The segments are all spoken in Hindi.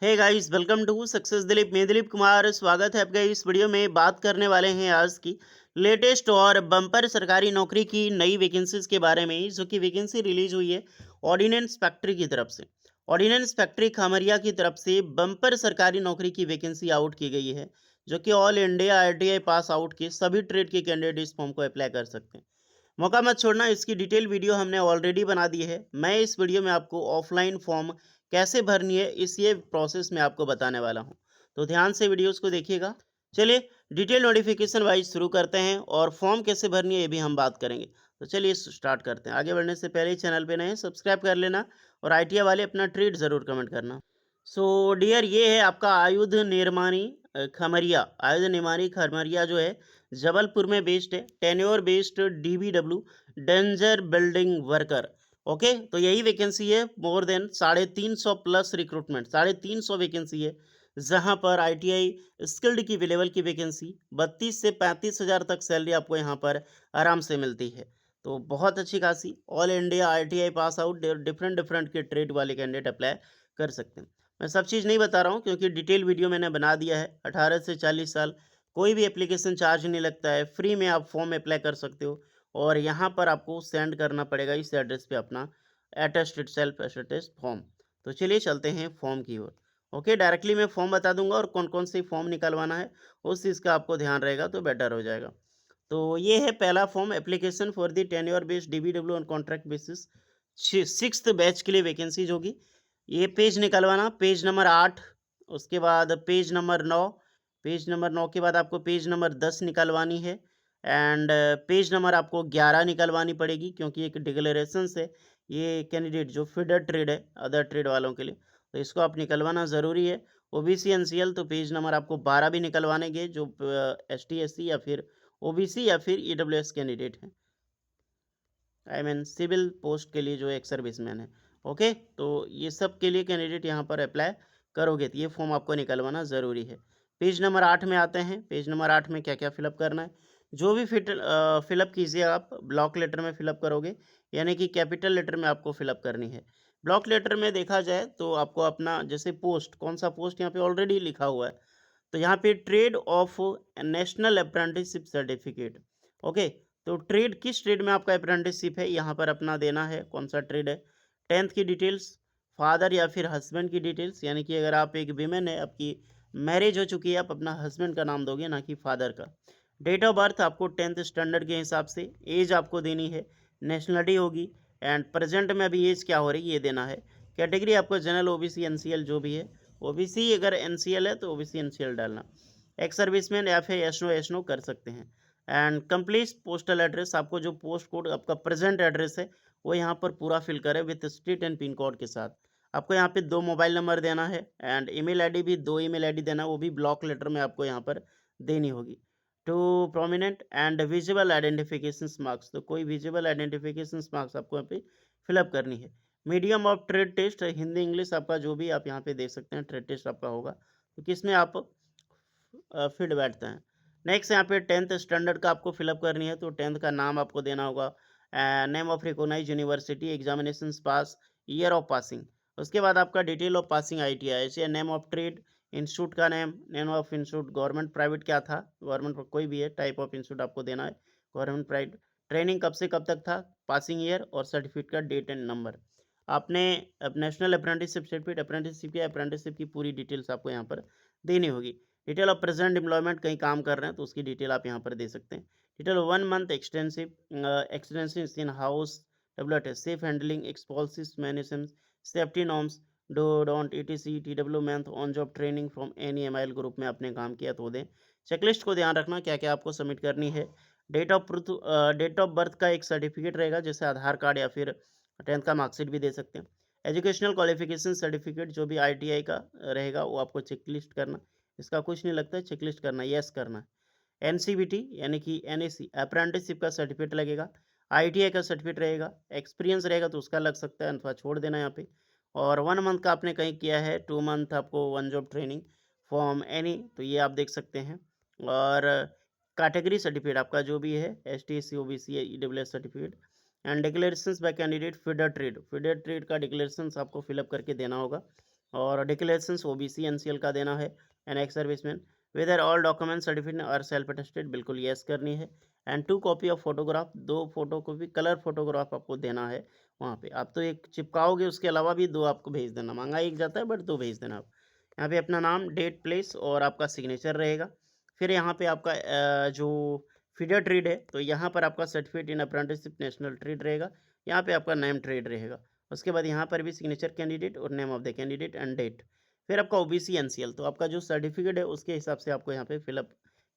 Hey guys, welcome to success Dilip. मैं दिलीप कुमार, स्वागत है आपका। इस वीडियो में बात करने वाले हैं आज की लेटेस्ट और बम्पर सरकारी नौकरी की नई वैकेंसीज के बारे में, जो कि वैकेंसी रिलीज हुई है ऑर्डिनेंस फैक्ट्री की तरफ से। ऑर्डिनेंस फैक्ट्री खमरिया की तरफ से बम्पर सरकारी नौकरी की वैकेंसी आउट की गई है, जो कि all India ITI pass out के सभी ट्रेड के कैंडिडेट इस फॉर्म को अप्लाई कर सकते हैं। मौका मत छोड़ना, इसकी डिटेल वीडियो हमने ऑलरेडी बना दी है। मैं इस वीडियो में आपको ऑफलाइन फॉर्म कैसे भरनी है इस ये प्रोसेस में आपको बताने वाला हूं, तो ध्यान से वीडियोस को देखिएगा। चलिए डिटेल नोटिफिकेशन वाइज शुरू करते हैं और फॉर्म कैसे भरनी है ये भी हम बात करेंगे। तो चलिए स्टार्ट करते हैं। आगे बढ़ने से पहले चैनल पे नए सब्सक्राइब कर लेना और आईटीआई वाले अपना ट्रेड जरूर कमेंट करना। सो डियर, ये है आपका आयुध निर्माणी खमरिया। आयुध निर्माणी खमरिया जो है जबलपुर में बेस्ड है। Tenure based DBW danger building worker. Okay, तो यही वैकेंसी है। More than 350 plus recruitment, 350 vacancy है, जहां पर आईटीआई स्किल्ड की अवेलेबल की वैकेंसी 32 से 35 हज़ार तक सैलरी आपको यहाँ पर आराम से मिलती है। तो बहुत अच्छी खासी all India ITI pass out different different के ट्रेड वाले कैंडिडेट अप्लाई कर सकते हैं। मैं सब चीज़ नहीं बता रहा हूँ क्योंकि डिटेल वीडियो मैंने बना दिया है। 18 से 40 साल, कोई भी एप्लीकेशन चार्ज नहीं लगता है, फ्री में आप फॉर्म अप्लाई कर सकते हो। और यहाँ पर आपको सेंड करना पड़ेगा इस एड्रेस पे अपना अटेस्टेड सेल्फ अटेस्ट फॉर्म। तो चलिए चलते हैं फॉर्म की ओर। ओके, डायरेक्टली मैं फॉर्म बता दूंगा और कौन कौन सी फॉर्म निकलवाना है उस चीज़ का आपको ध्यान रहेगा तो बेटर हो जाएगा। तो ये है पहला form, application for the tenure based DBW on contract basis. Sixth batch के लिए वैकेंसीज होगी। ये पेज निकलवाना, पेज नंबर 8, उसके बाद पेज नंबर 9, पेज नंबर 9 के बाद आपको पेज नंबर 10 निकलवानी है। एंड पेज नंबर आपको 11 निकलवानी पड़ेगी क्योंकि एक डिक्लेरेशन है। ये कैंडिडेट जो फीडर ट्रेड है अदर ट्रेड वालों के लिए, तो इसको आप निकलवाना ज़रूरी है। ओबीसी एनसीएल तो पेज नंबर आपको 12 भी निकलवाने के, जो एसटी एससी या फिर ओबीसी या फिर ईडब्ल्यूएस कैंडिडेट हैं, आई मीन सिविल पोस्ट के लिए जो एक सर्विसमैन है। ओके, तो ये सब के लिए कैंडिडेट यहाँ पर अप्लाई करोगे तो ये फॉर्म आपको निकलवाना ज़रूरी है। पेज नंबर 8 में आते हैं। पेज नंबर 8 में क्या क्या फिलअप करना है, जो भी फिलअप कीजिए आप ब्लॉक लेटर में फिलअप करोगे, यानी कि कैपिटल लेटर में आपको फिलअप करनी है। ब्लॉक लेटर में देखा जाए तो आपको अपना जैसे पोस्ट, कौन सा पोस्ट यहाँ पे ऑलरेडी लिखा हुआ है, तो यहाँ पे trade off national apprenticeship certificate. Okay, तो ट्रेड किस ट्रेड में आपका अप्रेंटिसशिप है यहाँ पर अपना देना है, कौन सा ट्रेड है। 10th की डिटेल्स, फादर या फिर हस्बैंड की डिटेल्स, यानी कि अगर आप एक वीमेन है, आपकी मैरिज हो चुकी है, आप अपना हस्बैंड का नाम दोगे ना कि फादर का। डेट ऑफ बर्थ आपको 10th स्टैंडर्ड के हिसाब से, एज आपको देनी है, नेशनलिटी होगी एंड प्रेजेंट में अभी एज क्या हो रही है ये देना है। कैटेगरी आपको जनरल ओबीसी एनसीएल जो भी है, ओबीसी अगर एनसीएल है तो ओबीसी एनसीएल डालना। एक्स सर्विसमैन या फिर एसनो एसनो कर सकते हैं। एंड कंप्लीट पोस्टल एड्रेस, आपको जो पोस्ट कोड आपका प्रेजेंट एड्रेस है वो यहाँ पर पूरा फिल करें with street and pin code के साथ। आपको यहाँ पे 2 मोबाइल नंबर देना है एंड ईमेल आईडी भी 2 ईमेल आईडी देना है, वो भी ब्लॉक लेटर में आपको यहाँ पर देनी होगी। To prominent and visible identification marks, तो कोई विजिबल आइडेंटिफिकेशन मार्क्स आपको यहाँ पे फिलअप करनी है। Medium of trade test, Hindi English आपका जो भी आप यहाँ पे देख सकते हैं ट्रेड टेस्ट आपका होगा, तो किसमें आप फिट बैठते हैं। नेक्स्ट यहाँ पे 10th स्टैंडर्ड का आपको फिलअप करनी है, तो 10th का नाम आपको देना होगा, name of recognise university, examination pass, year of passing. उसके बाद आपका डिटेल ऑफ पासिंग आईटीआई, ऐसे नेम ऑफ ट्रेड, इंस्टीट्यूट का name, name of institute, government private क्या था, गवर्नमेंट कोई भी है, टाइप ऑफ इंस्टीट्यूट आपको देना है, गवर्नमेंट प्राइवेट, ट्रेनिंग कब से कब तक था, पासिंग ईयर और सर्टिफिकेट का डेट एंड नंबर। आपने अब नेशनल अप्रेंटिसशिप सर्टिफिकेट, अप्रेंटिसशिप की पूरी डिटेल्स आपको यहाँ पर देनी होगी। डिटेल ऑफ प्रेजेंट एम्प्लॉयमेंट, कहीं काम कर रहे हैं तो उसकी डिटेल आप यहाँ पर दे सकते हैं। Detail 1 month extensive in house WT, safe handling explosive management, safety norms, do don't etc TW month on job training from any MIL group में आपने काम किया तो दें। चेकलिस्ट को ध्यान रखना क्या क्या आपको सबमिट करनी है। डेट ऑफ बर्थ का एक सर्टिफिकेट रहेगा, जैसे आधार कार्ड या फिर 10th का मार्कशीट भी दे सकते हैं। एजुकेशनल क्वालिफिकेशन सर्टिफिकेट जो भी आईटीआई का रहेगा वो आपको चेकलिस्ट करना, इसका कुछ नहीं लगता है, चेकलिस्ट करना, यस करना है। एनसीबीटी यानी कि एनएसी अप्रेंटिसशिप का सर्टिफिकेट लगेगा, आईटीआई का सर्टिफिकेट रहेगा, एक्सपीरियंस रहेगा तो उसका लग सकता है, अथवा छोड़ देना यहाँ पे। और 1 मंथ का आपने कहीं किया है, 2 मंथ आपको one job training form any, तो ये आप देख सकते हैं। और कैटेगरी सर्टिफिकेट आपका जो भी है, S T S C OBC EWS certificate and declarations by candidate feeder trade, feeder trade का डिक्लेरेशंस आपको फिलअप करके देना होगा। और डिक्लेरेशंस ओबीसी एनसीएल का देना है and ex serviceman. Whether all document certificate are self attested, बिल्कुल यस करनी है। And 2 copy of photograph, 2 photo copy colour photograph आपको देना है वहाँ पे। आप तो एक चिपकाओगे, उसके अलावा भी 2 आपको भेज देना, माँगा एक जाता है बट 2 भेज देना आप। यहाँ पे अपना नाम, डेट, प्लेस और आपका सिग्नेचर रहेगा। फिर यहाँ पे आपका जो फीडर ट्रेड है, तो यहाँ पर आपका certificate in apprenticeship national trade रहेगा। यहाँ पे आपका नेम ट्रेड रहेगा। उसके बाद यहाँ पर भी सिग्नेचर कैंडिडेट और name of the candidate and date. फिर आपका ओबीसी एनसीएल, तो आपका जो सर्टिफिकेट है उसके हिसाब से आपको यहाँ पे फिलअप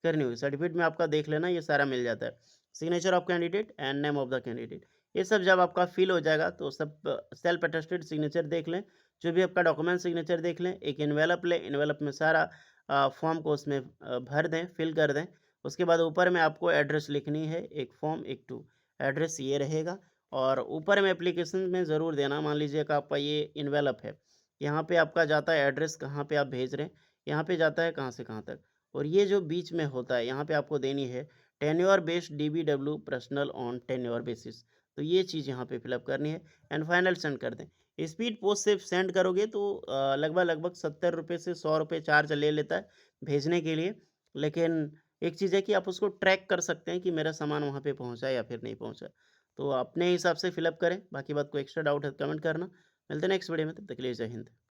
करनी होगी। सर्टिफिकेट में आपका देख लेना, ये सारा मिल जाता है। Signature of candidate and name of the candidate, ये सब जब आपका फिल हो जाएगा तो सब सेल्फ अटेस्टेड सिग्नेचर देख लें, जो भी आपका डॉक्यूमेंट सिग्नेचर देख लें। एक इन्वेलप लें, इन्वेलप में सारा फॉर्म को उसमें भर दें, फिल कर दें। उसके बाद ऊपर में आपको एड्रेस लिखनी है, एक फॉर्म एक टू। एड्रेस ये रहेगा और ऊपर में एप्लीकेशन में ज़रूर देना। मान लीजिए कि आपका ये इन्वेलप है, यहाँ पे आपका जाता है एड्रेस, कहाँ पे आप भेज रहे हैं, यहाँ पे जाता है कहाँ से कहाँ तक। और ये जो बीच में होता है, यहाँ पे आपको देनी है tenure based DBW personal on tenure basis. तो ये चीज़ यहाँ पे फिलअप करनी है एंड फाइनल सेंड कर दें। स्पीड पोस्ट से सेंड करोगे तो लगभग 70 रुपये से 100 रुपये चार्ज ले लेता है भेजने के लिए। लेकिन एक चीज़ है कि आप उसको ट्रैक कर सकते हैं कि मेरा सामान वहाँ पे पहुँचा या फिर नहीं पहुँचा। तो अपने हिसाब से फ़िलअप करें, बाकी बात कोई एक्स्ट्रा डाउट है तो कमेंट करना। मिलते हैं नेक्स्ट वीडियो में, तब तक के लिए जय हिंद।